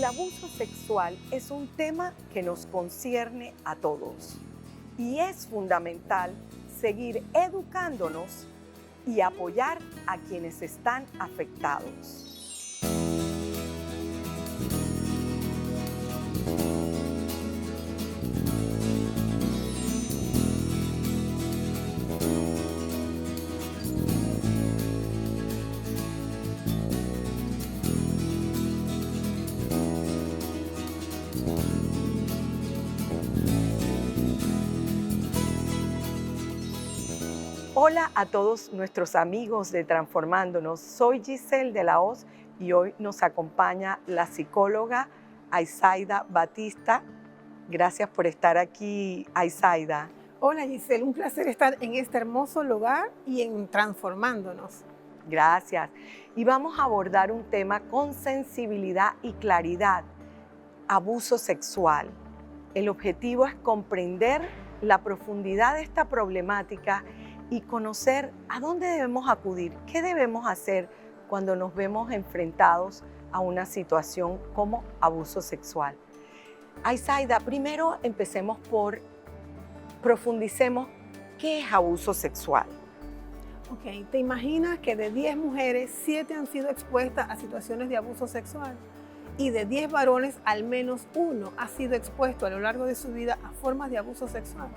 El abuso sexual es un tema que nos concierne a todos y es fundamental seguir educándonos y apoyar a quienes están afectados. Hola a todos nuestros amigos de Transformándonos. Soy Giselle de la Hoz y hoy nos acompaña la psicóloga Aizaida Batista. Gracias por estar aquí, Aizaida. Hola Giselle, un placer estar en este hermoso lugar y en Transformándonos. Gracias. Y vamos a abordar un tema con sensibilidad y claridad: abuso sexual. El objetivo es comprender la profundidad de esta problemática y conocer a dónde debemos acudir, qué debemos hacer cuando nos vemos enfrentados a una situación como abuso sexual. Aizaida, primero profundicemos qué es abuso sexual. Ok, ¿te imaginas que de 10 mujeres, 7 han sido expuestas a situaciones de abuso sexual? Y de 10 varones, al menos uno ha sido expuesto a lo largo de su vida a formas de abuso sexual.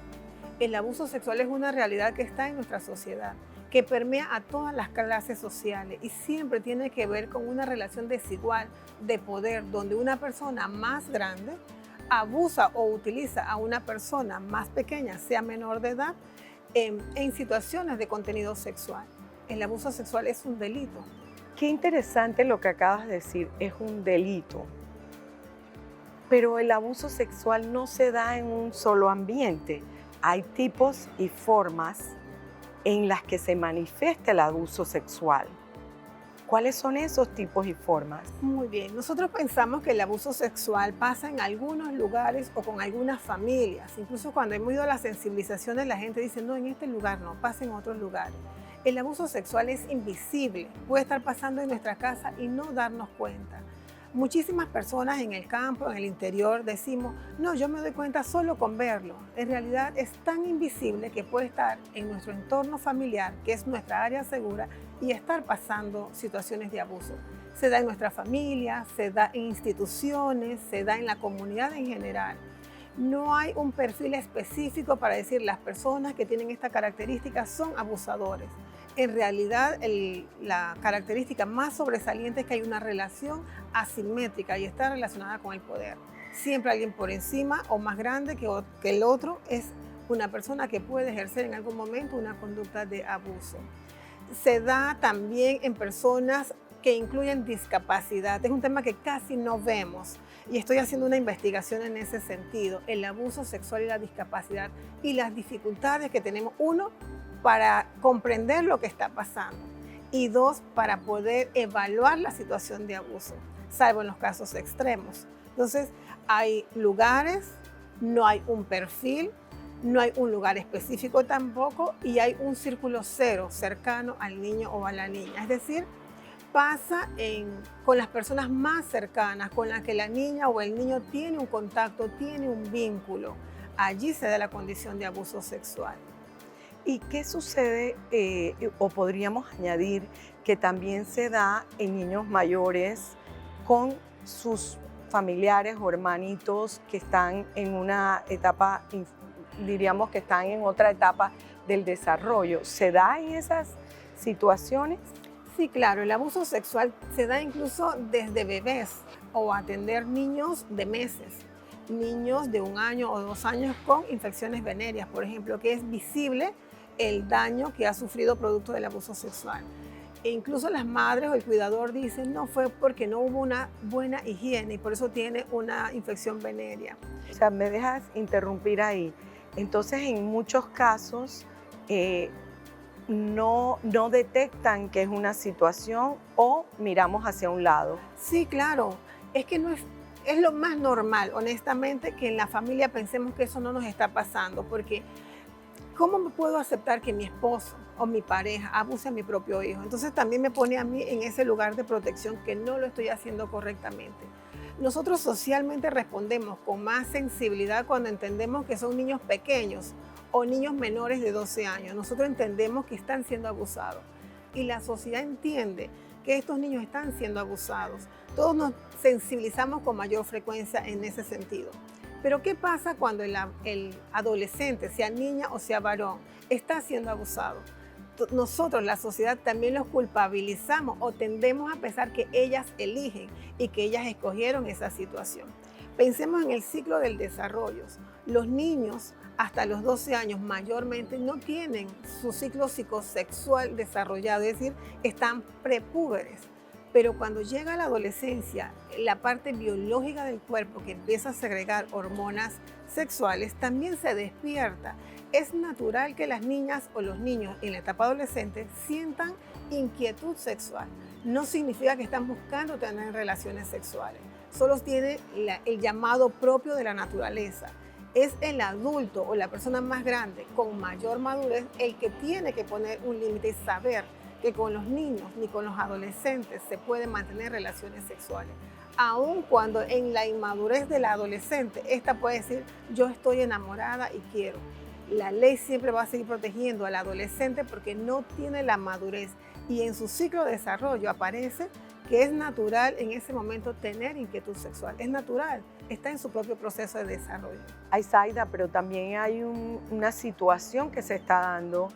El abuso sexual es una realidad que está en nuestra sociedad, que permea a todas las clases sociales y siempre tiene que ver con una relación desigual de poder, donde una persona más grande abusa o utiliza a una persona más pequeña, sea menor de edad, en situaciones de contenido sexual. El abuso sexual es un delito. Qué interesante lo que acabas de decir, es un delito. Pero el abuso sexual no se da en un solo ambiente. Hay tipos y formas en las que se manifiesta el abuso sexual. ¿Cuáles son esos tipos y formas? Muy bien, nosotros pensamos que el abuso sexual pasa en algunos lugares o con algunas familias. Incluso cuando hemos ido a las sensibilizaciones, la gente dice, no, en este lugar no, pasa en otros lugares. El abuso sexual es invisible, puede estar pasando en nuestra casa y no darnos cuenta. Muchísimas personas en el campo, en el interior, decimos, no, yo me doy cuenta solo con verlo. En realidad es tan invisible que puede estar en nuestro entorno familiar, que es nuestra área segura, y estar pasando situaciones de abuso. Se da en nuestra familia, se da en instituciones, se da en la comunidad en general. No hay un perfil específico para decir las personas que tienen esta característica son abusadores. En realidad, la característica más sobresaliente es que hay una relación asimétrica y está relacionada con el poder. Siempre alguien por encima o más grande que el otro es una persona que puede ejercer en algún momento una conducta de abuso. Se da también en personas que incluyen discapacidad. Es un tema que casi no vemos y estoy haciendo una investigación en ese sentido. El abuso sexual y la discapacidad y las dificultades que tenemos, uno, para comprender lo que está pasando y dos, para poder evaluar la situación de abuso, salvo en los casos extremos. Entonces, hay lugares, no hay un perfil, no hay un lugar específico tampoco y hay un círculo cero cercano al niño o a la niña. Es decir, pasa con las personas más cercanas, con las que la niña o el niño tiene un contacto, tiene un vínculo. Allí se da la condición de abuso sexual. ¿Y qué sucede, o podríamos añadir, que también se da en niños mayores con sus familiares o hermanitos que están en una etapa, diríamos que están en otra etapa del desarrollo? ¿Se da en esas situaciones? Sí, claro, el abuso sexual se da incluso desde bebés o atender niños de meses, niños de 1 año o 2 años con infecciones venéreas, por ejemplo, que es visible el daño que ha sufrido producto del abuso sexual. E incluso las madres o el cuidador dicen, no, fue porque no hubo una buena higiene y por eso tiene una infección venérea. O sea, me dejas interrumpir ahí. Entonces, en muchos casos, no detectan que es una situación o miramos hacia un lado. Sí, claro, es que no es lo más normal, honestamente, que en la familia pensemos que eso no nos está pasando, porque ¿cómo me puedo aceptar que mi esposo o mi pareja abuse a mi propio hijo? Entonces también me pone a mí en ese lugar de protección que no lo estoy haciendo correctamente. Nosotros socialmente respondemos con más sensibilidad cuando entendemos que son niños pequeños o niños menores de 12 años. Nosotros entendemos que están siendo abusados y la sociedad entiende que estos niños están siendo abusados. Todos nos sensibilizamos con mayor frecuencia en ese sentido. Pero ¿qué pasa cuando el adolescente, sea niña o sea varón, está siendo abusado? Nosotros, la sociedad, también los culpabilizamos o tendemos a pensar que ellas eligen y que ellas escogieron esa situación. Pensemos en el ciclo del desarrollo. Los niños hasta los 12 años mayormente no tienen su ciclo psicosexual desarrollado, es decir, están prepúberes. Pero cuando llega la adolescencia, la parte biológica del cuerpo que empieza a segregar hormonas sexuales también se despierta. Es natural que las niñas o los niños en la etapa adolescente sientan inquietud sexual. No significa que están buscando tener relaciones sexuales. Solo tiene el llamado propio de la naturaleza. Es el adulto o la persona más grande con mayor madurez el que tiene que poner un límite y saber que con los niños ni con los adolescentes se pueden mantener relaciones sexuales. Aun cuando en la inmadurez del adolescente, esta puede decir, yo estoy enamorada y quiero. La ley siempre va a seguir protegiendo al adolescente porque no tiene la madurez y en su ciclo de desarrollo aparece que es natural en ese momento tener inquietud sexual. Es natural, está en su propio proceso de desarrollo. Zaida, pero también hay una situación que se está dando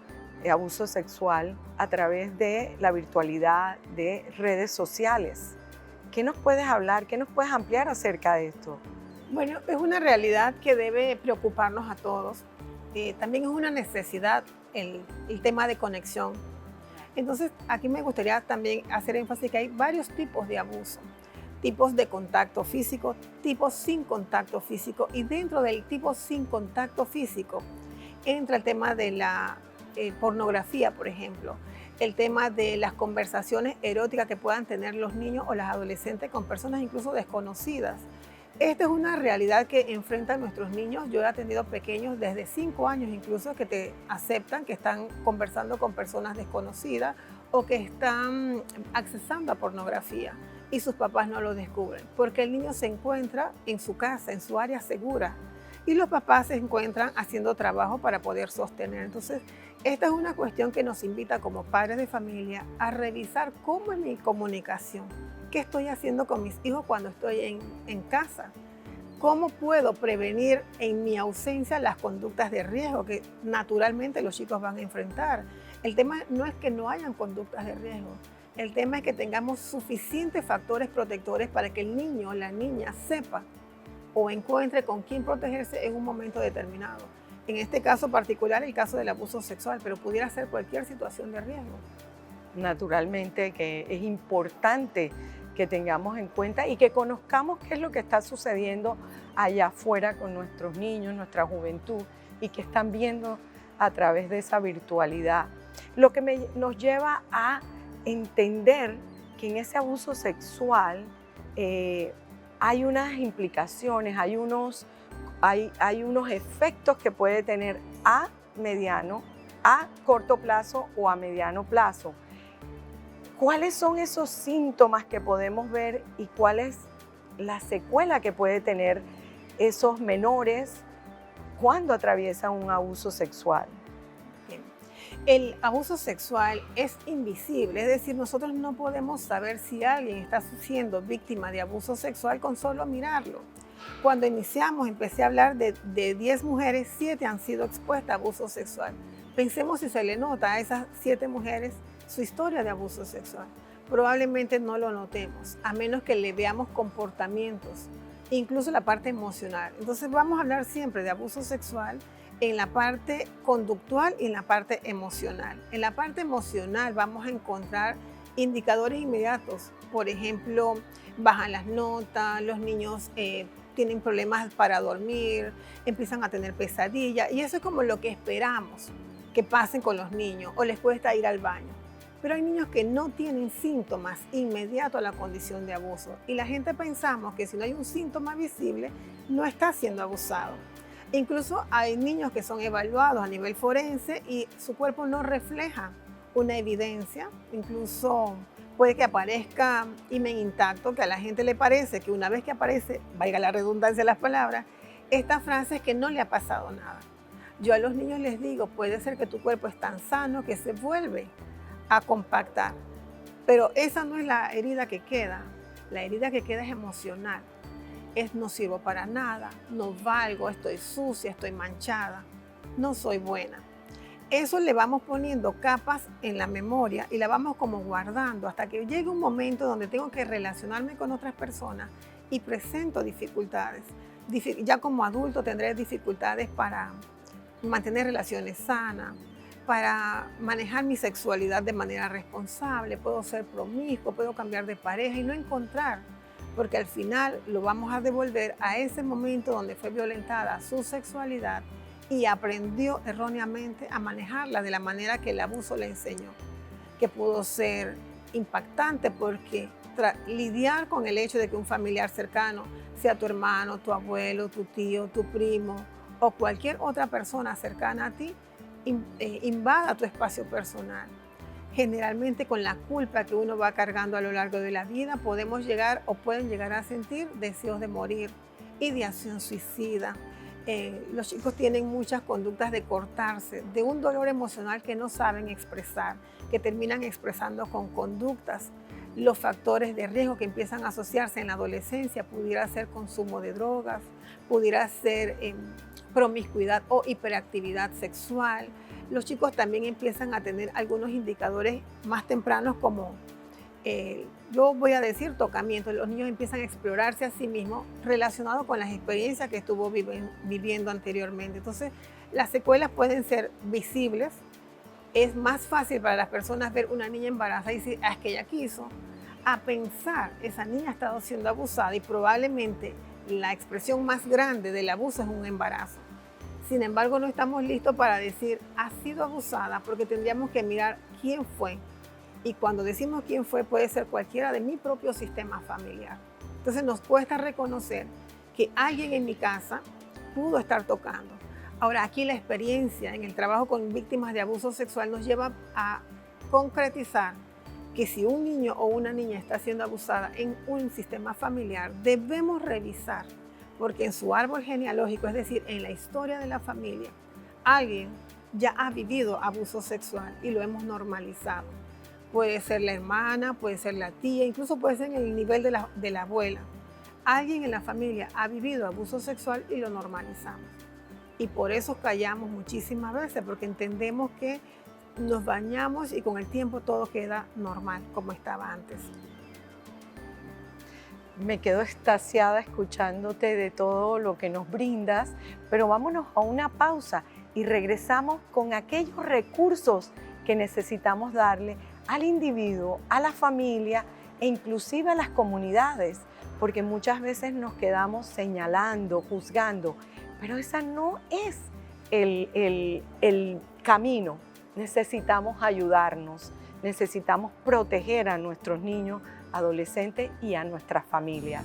de abuso sexual a través de la virtualidad, de redes sociales. ¿Qué nos puedes hablar? ¿Qué nos puedes ampliar acerca de esto? Bueno, es una realidad que debe preocuparnos a todos. También es una necesidad el tema de conexión. Entonces, aquí me gustaría también hacer énfasis que hay varios tipos de abuso. Tipos de contacto físico, tipos sin contacto físico. Y dentro del tipo sin contacto físico entra el tema de la pornografía, por ejemplo. El tema de las conversaciones eróticas que puedan tener los niños o las adolescentes con personas incluso desconocidas. Esta es una realidad que enfrentan nuestros niños. Yo he atendido pequeños desde 5 años incluso que te aceptan que están conversando con personas desconocidas o que están accesando a pornografía y sus papás no lo descubren porque el niño se encuentra en su casa, en su área segura y los papás se encuentran haciendo trabajo para poder sostener. Entonces, esta es una cuestión que nos invita como padres de familia a revisar cómo es mi comunicación. ¿Qué estoy haciendo con mis hijos cuando estoy en casa? ¿Cómo puedo prevenir en mi ausencia las conductas de riesgo que naturalmente los chicos van a enfrentar? El tema no es que no hayan conductas de riesgo. El tema es que tengamos suficientes factores protectores para que el niño o la niña sepa o encuentre con quién protegerse en un momento determinado. En este caso particular, el caso del abuso sexual, pero pudiera ser cualquier situación de riesgo. Naturalmente que es importante que tengamos en cuenta y que conozcamos qué es lo que está sucediendo allá afuera con nuestros niños, nuestra juventud y que están viendo a través de esa virtualidad. Lo que nos lleva a entender que en ese abuso sexual hay unas implicaciones, hay unos efectos que puede tener a mediano, a corto plazo o a mediano plazo. ¿Cuáles son esos síntomas que podemos ver y cuál es la secuela que puede tener esos menores cuando atraviesan un abuso sexual? Bien. El abuso sexual es invisible, es decir, nosotros no podemos saber si alguien está siendo víctima de abuso sexual con solo mirarlo. Cuando iniciamos, empecé a hablar de 10 mujeres, 7 han sido expuestas a abuso sexual. Pensemos si se le nota a esas 7 mujeres su historia de abuso sexual. Probablemente no lo notemos, a menos que le veamos comportamientos, incluso la parte emocional. Entonces vamos a hablar siempre de abuso sexual en la parte conductual y en la parte emocional. En la parte emocional vamos a encontrar indicadores inmediatos. Por ejemplo, bajan las notas, los niños tienen problemas para dormir, empiezan a tener pesadillas y eso es como lo que esperamos que pasen con los niños o les cuesta ir al baño. Pero hay niños que no tienen síntomas inmediatos a la condición de abuso y la gente pensamos que si no hay un síntoma visible no está siendo abusado. Incluso hay niños que son evaluados a nivel forense y su cuerpo no refleja una evidencia, incluso puede que aparezca imen intacto, que a la gente le parece que una vez que aparece, valga la redundancia de las palabras, esta frase es que no le ha pasado nada. Yo a los niños les digo, puede ser que tu cuerpo es tan sano que se vuelve a compactar, pero esa no es la herida que queda. La herida que queda es emocional. Es no sirvo para nada, no valgo, estoy sucia, estoy manchada, no soy buena. Eso le vamos poniendo capas en la memoria y la vamos como guardando hasta que llegue un momento donde tengo que relacionarme con otras personas y presento dificultades. Ya como adulto tendré dificultades para mantener relaciones sanas, para manejar mi sexualidad de manera responsable, puedo ser promiscuo, puedo cambiar de pareja y no encontrar, porque al final lo vamos a devolver a ese momento donde fue violentada su sexualidad y aprendió erróneamente a manejarla de la manera que el abuso le enseñó, que pudo ser impactante porque lidiar con el hecho de que un familiar cercano, sea tu hermano, tu abuelo, tu tío, tu primo o cualquier otra persona cercana a ti, invada tu espacio personal. Generalmente con la culpa que uno va cargando a lo largo de la vida podemos llegar o pueden llegar a sentir deseos de morir, ideación suicida. Los chicos tienen muchas conductas de cortarse, de un dolor emocional que no saben expresar, que terminan expresando con conductas. Los factores de riesgo que empiezan a asociarse en la adolescencia pudiera ser consumo de drogas, pudiera ser promiscuidad o hiperactividad sexual. Los chicos también empiezan a tener algunos indicadores más tempranos como, yo voy a decir, tocamiento. Los niños empiezan a explorarse a sí mismos relacionado con las experiencias que estuvo viviendo anteriormente. Entonces, las secuelas pueden ser visibles. Es más fácil para las personas ver una niña embarazada y decir, es que ella quiso, a pensar, esa niña ha estado siendo abusada y probablemente la expresión más grande del abuso es un embarazo. Sin embargo, no estamos listos para decir, ha sido abusada, porque tendríamos que mirar quién fue. Y cuando decimos quién fue, puede ser cualquiera de mi propio sistema familiar. Entonces nos cuesta reconocer que alguien en mi casa pudo estar tocando. Ahora, aquí la experiencia en el trabajo con víctimas de abuso sexual nos lleva a concretizar que si un niño o una niña está siendo abusada en un sistema familiar, debemos revisar, porque en su árbol genealógico, es decir, en la historia de la familia, alguien ya ha vivido abuso sexual y lo hemos normalizado. Puede ser la hermana, puede ser la tía, incluso puede ser en el nivel de la abuela. Alguien en la familia ha vivido abuso sexual y lo normalizamos. Y por eso callamos muchísimas veces, porque entendemos que nos bañamos y con el tiempo todo queda normal, como estaba antes. Me quedo extasiada escuchándote de todo lo que nos brindas, pero vámonos a una pausa y regresamos con aquellos recursos que necesitamos darle al individuo, a la familia e inclusive a las comunidades, porque muchas veces nos quedamos señalando, juzgando, pero esa no es el camino. Necesitamos ayudarnos, necesitamos proteger a nuestros niños, adolescentes y a nuestras familias.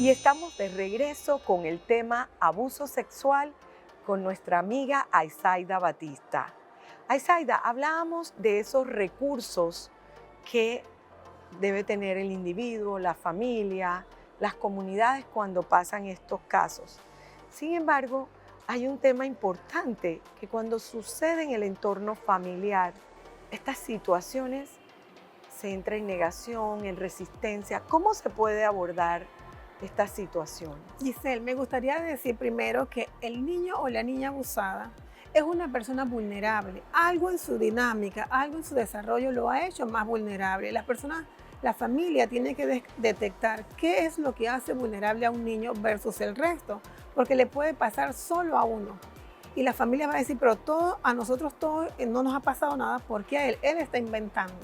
Y estamos de regreso con el tema abuso sexual con nuestra amiga Aizaida Batista. Aizaida, hablábamos de esos recursos que debe tener el individuo, la familia, las comunidades cuando pasan estos casos. Sin embargo, hay un tema importante que cuando sucede en el entorno familiar, estas situaciones se entra en negación, en resistencia. ¿Cómo se puede abordar esta situación? Giselle, me gustaría decir primero que el niño o la niña abusada es una persona vulnerable. Algo en su dinámica, algo en su desarrollo lo ha hecho más vulnerable. La familia tiene que detectar qué es lo que hace vulnerable a un niño versus el resto, porque le puede pasar solo a uno. Y la familia va a decir, pero a nosotros todos no nos ha pasado nada porque a él está inventando.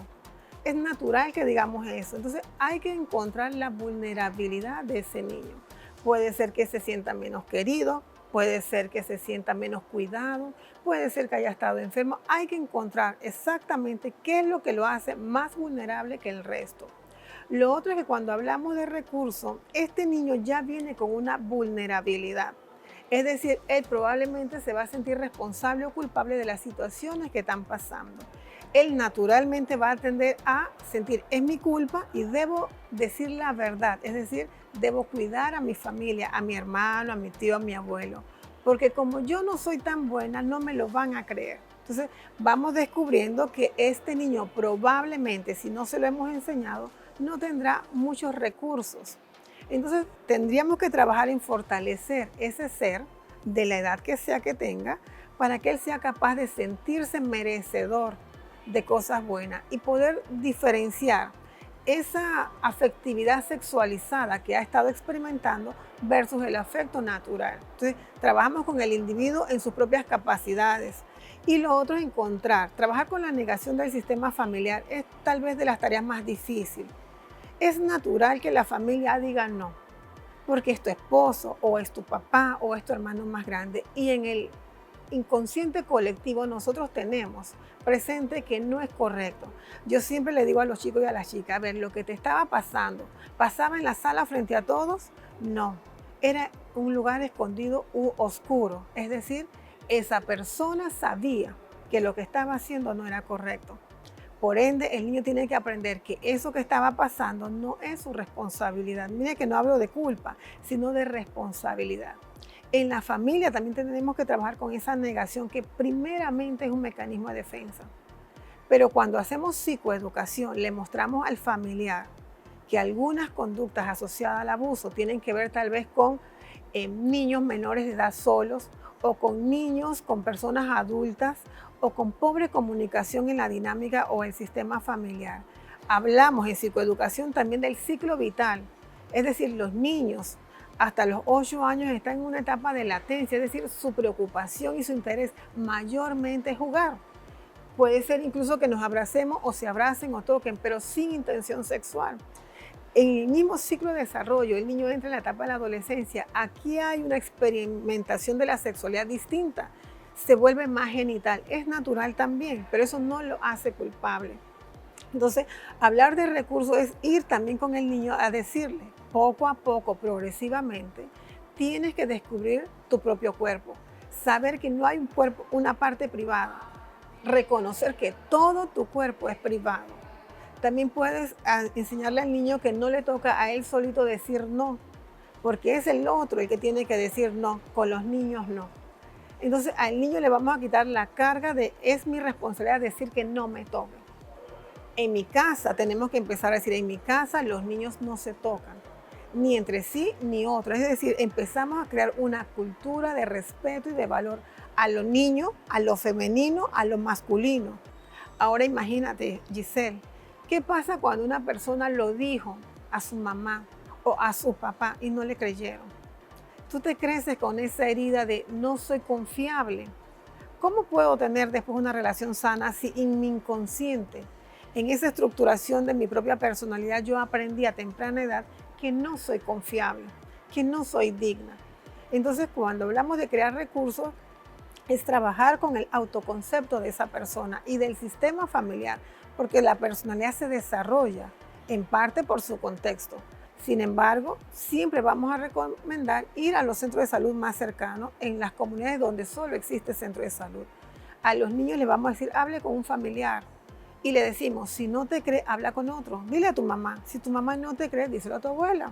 Es natural que digamos eso. Entonces hay que encontrar la vulnerabilidad de ese niño. Puede ser que se sienta menos querido, puede ser que se sienta menos cuidado, puede ser que haya estado enfermo. Hay que encontrar exactamente qué es lo que lo hace más vulnerable que el resto. Lo otro es que cuando hablamos de recursos, este niño ya viene con una vulnerabilidad. Es decir, él probablemente se va a sentir responsable o culpable de las situaciones que están pasando. Él naturalmente va a tender a sentir, es mi culpa y debo decir la verdad. Es decir, debo cuidar a mi familia, a mi hermano, a mi tío, a mi abuelo. Porque como yo no soy tan buena, no me lo van a creer. Entonces, vamos descubriendo que este niño probablemente, si no se lo hemos enseñado, no tendrá muchos recursos. Entonces, tendríamos que trabajar en fortalecer ese ser de la edad que sea que tenga para que él sea capaz de sentirse merecedor de cosas buenas y poder diferenciar esa afectividad sexualizada que ha estado experimentando versus el afecto natural. Entonces, trabajamos con el individuo en sus propias capacidades. Y lo otro es trabajar con la negación del sistema familiar es tal vez de las tareas más difíciles. Es natural que la familia diga no, porque es tu esposo o es tu papá o es tu hermano más grande. Y en el inconsciente colectivo nosotros tenemos presente que no es correcto. Yo siempre le digo a los chicos y a las chicas, a ver, lo que te estaba pasando, ¿pasaba en la sala frente a todos? No, era un lugar escondido u oscuro. Es decir, esa persona sabía que lo que estaba haciendo no era correcto. Por ende, el niño tiene que aprender que eso que estaba pasando no es su responsabilidad. Mire que no hablo de culpa, sino de responsabilidad. En la familia también tenemos que trabajar con esa negación que primeramente es un mecanismo de defensa. Pero cuando hacemos psicoeducación, le mostramos al familiar que algunas conductas asociadas al abuso tienen que ver tal vez con niños menores de edad solos o con niños, con personas adultas o con pobre comunicación en la dinámica o el sistema familiar. Hablamos en psicoeducación también del ciclo vital, es decir, los niños hasta los 8 años están en una etapa de latencia, es decir, su preocupación y su interés mayormente es jugar. Puede ser incluso que nos abracemos o se abracen o toquen, pero sin intención sexual. En el mismo ciclo de desarrollo, el niño entra en la etapa de la adolescencia. Aquí hay una experimentación de la sexualidad distinta. Se vuelve más genital. Es natural también, pero eso no lo hace culpable. Entonces, hablar de recursos es ir también con el niño a decirle, poco a poco, progresivamente, tienes que descubrir tu propio cuerpo. Saber que no hay un cuerpo, una parte privada. Reconocer que todo tu cuerpo es privado. También puedes enseñarle al niño que no le toca a él solito decir no, porque es el otro el que tiene que decir no, con los niños no. Entonces al niño le vamos a quitar la carga de es mi responsabilidad decir que no me toque. En mi casa tenemos que empezar a decir, en mi casa los niños no se tocan, ni entre sí ni otros. Es decir, empezamos a crear una cultura de respeto y de valor a lo niño, a lo femenino, a lo masculino. Ahora imagínate, Giselle, ¿qué pasa cuando una persona lo dijo a su mamá o a su papá y no le creyeron? Tú te creces con esa herida de no soy confiable. ¿Cómo puedo tener después una relación sana si en mi inconsciente, en esa estructuración de mi propia personalidad, yo aprendí a temprana edad que no soy confiable, que no soy digna? Entonces, cuando hablamos de crear recursos, es trabajar con el autoconcepto de esa persona y del sistema familiar, porque la personalidad se desarrolla en parte por su contexto. Sin embargo, siempre vamos a recomendar ir a los centros de salud más cercanos en las comunidades donde solo existe centro de salud. A los niños les vamos a decir, hable con un familiar y le decimos, si no te cree, habla con otro. Dile a tu mamá. Si tu mamá no te cree, díselo a tu abuela.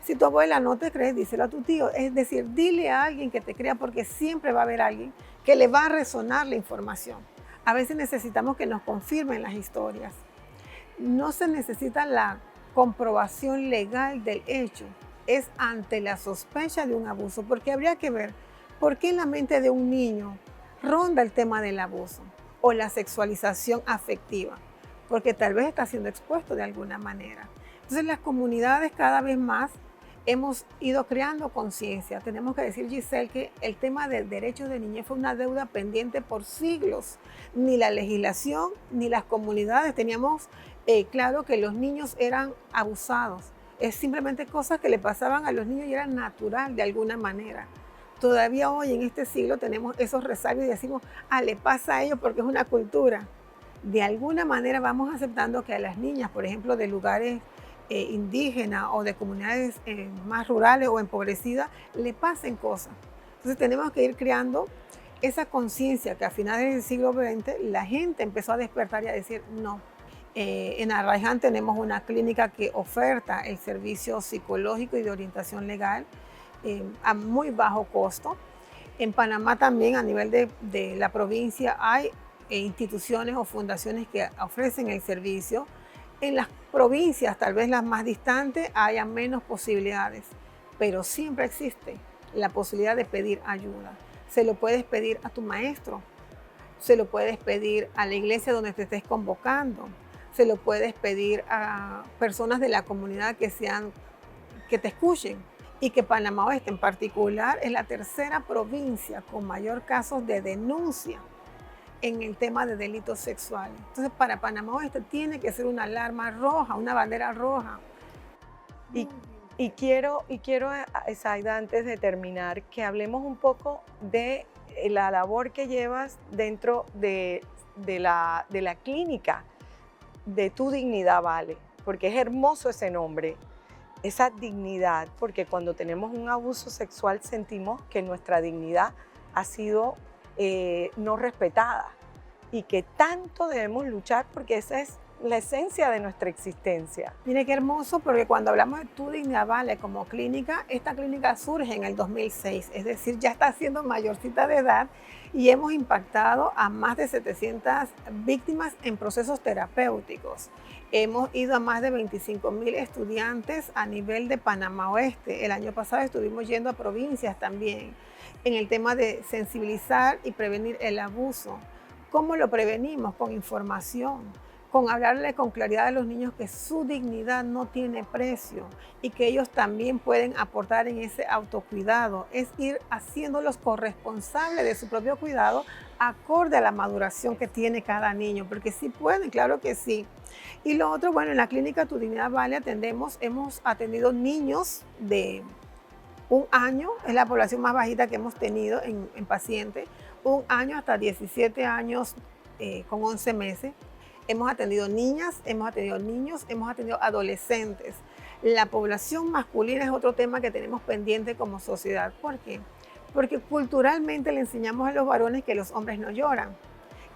Si tu abuela no te cree, díselo a tu tío. Es decir, dile a alguien que te crea porque siempre va a haber alguien que le va a resonar la información. A veces necesitamos que nos confirmen las historias. No se necesita la comprobación legal del hecho, es ante la sospecha de un abuso, porque habría que ver por qué en la mente de un niño ronda el tema del abuso o la sexualización afectiva, porque tal vez está siendo expuesto de alguna manera. Entonces las comunidades cada vez más hemos ido creando conciencia. Tenemos que decir, Giselle, que el tema del derecho de niñez fue una deuda pendiente por siglos. Ni la legislación ni las comunidades teníamos claro que los niños eran abusados. Es simplemente cosas que le pasaban a los niños y era natural de alguna manera. Todavía hoy en este siglo tenemos esos resabios y decimos, le pasa a ellos porque es una cultura. De alguna manera vamos aceptando que a las niñas, por ejemplo, de lugares indígenas o de comunidades más rurales o empobrecidas, le pasen cosas. Entonces tenemos que ir creando esa conciencia que a finales del siglo XX la gente empezó a despertar y a decir no. En Arraiján tenemos una clínica que oferta el servicio psicológico y de orientación legal a muy bajo costo. En Panamá también a nivel de la provincia hay instituciones o fundaciones que ofrecen el servicio. En las provincias, tal vez las más distantes, haya menos posibilidades, pero siempre existe la posibilidad de pedir ayuda. Se lo puedes pedir a tu maestro, se lo puedes pedir a la iglesia donde te estés convocando, se lo puedes pedir a personas de la comunidad que te escuchen. Y que Panamá Oeste en particular es la tercera provincia con mayor casos de denuncia en el tema de delitos sexuales. Entonces, para Panamá Oeste tiene que ser una alarma roja, una bandera roja. Y quiero, Zaida, antes de terminar, que hablemos un poco de la labor que llevas dentro de la clínica de Tu Dignidad Vale, porque es hermoso ese nombre, esa dignidad, porque cuando tenemos un abuso sexual sentimos que nuestra dignidad ha sido no respetada y que tanto debemos luchar porque esa es la esencia de nuestra existencia. Mire qué hermoso, porque cuando hablamos de Tu Dignidad Vale como clínica, esta clínica surge en el 2006, es decir, ya está siendo mayorcita de edad y hemos impactado a más de 700 víctimas en procesos terapéuticos. Hemos ido a más de 25,000 estudiantes a nivel de Panamá Oeste. El año pasado estuvimos yendo a provincias también en el tema de sensibilizar y prevenir el abuso. ¿Cómo lo prevenimos? Con información, con hablarle con claridad a los niños que su dignidad no tiene precio y que ellos también pueden aportar en ese autocuidado. Es ir haciéndolos corresponsables de su propio cuidado acorde a la maduración que tiene cada niño, porque sí pueden, claro que sí. Y lo otro, bueno, en la clínica Tu Dignidad Vale hemos atendido niños de 1 año, es la población más bajita que hemos tenido en pacientes, 1 año hasta 17 años con 11 meses. Hemos atendido niñas, hemos atendido niños, hemos atendido adolescentes. La población masculina es otro tema que tenemos pendiente como sociedad. ¿Por qué? Porque culturalmente le enseñamos a los varones que los hombres no lloran,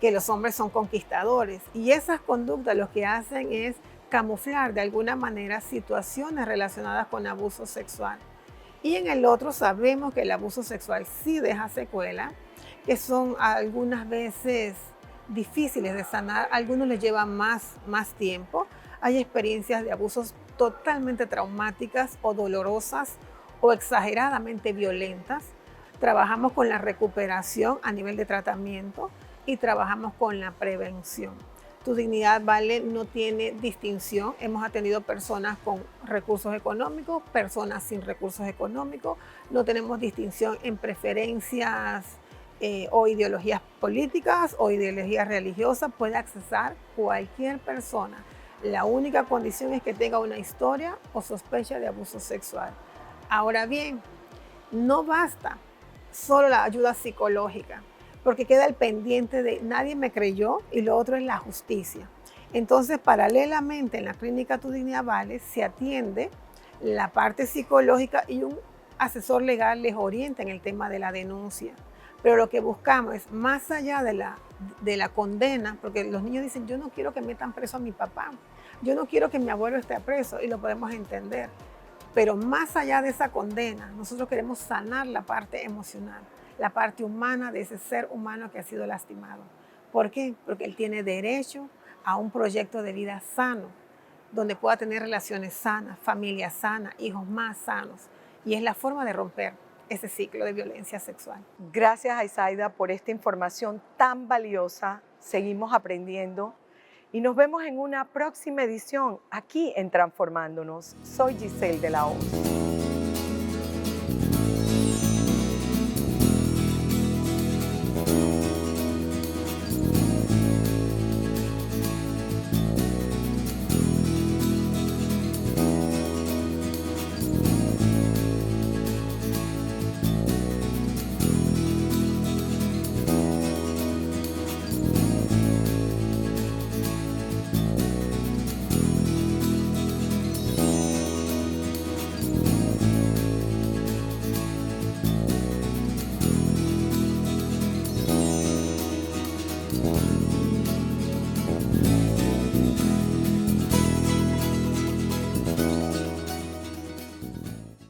que los hombres son conquistadores. Y esas conductas lo que hacen es camuflar de alguna manera situaciones relacionadas con abuso sexual. Y en el otro sabemos que el abuso sexual sí deja secuela, que son algunas veces difíciles de sanar, a algunos les lleva más tiempo. Hay experiencias de abusos totalmente traumáticas o dolorosas o exageradamente violentas. Trabajamos con la recuperación a nivel de tratamiento y trabajamos con la prevención. Tu Dignidad Vale no tiene distinción. Hemos atendido personas con recursos económicos, personas sin recursos económicos. No tenemos distinción en preferencias o ideologías políticas o ideologías religiosas. Puede accesar cualquier persona. La única condición es que tenga una historia o sospecha de abuso sexual. Ahora bien, no basta solo la ayuda psicológica, porque queda el pendiente de nadie me creyó y lo otro es la justicia. Entonces, paralelamente en la clínica Tu Dignidad Vale se atiende la parte psicológica y un asesor legal les orienta en el tema de la denuncia. Pero lo que buscamos es, más allá de la condena, porque los niños dicen, yo no quiero que metan preso a mi papá, yo no quiero que mi abuelo esté preso, y lo podemos entender. Pero más allá de esa condena, nosotros queremos sanar la parte emocional, la parte humana de ese ser humano que ha sido lastimado. ¿Por qué? Porque él tiene derecho a un proyecto de vida sano, donde pueda tener relaciones sanas, familia sana, hijos más sanos. Y es la forma de romper ese ciclo de violencia sexual. Gracias, Zaida, por esta información tan valiosa. Seguimos aprendiendo y nos vemos en una próxima edición aquí en Transformándonos. Soy Giselle de la Hoz.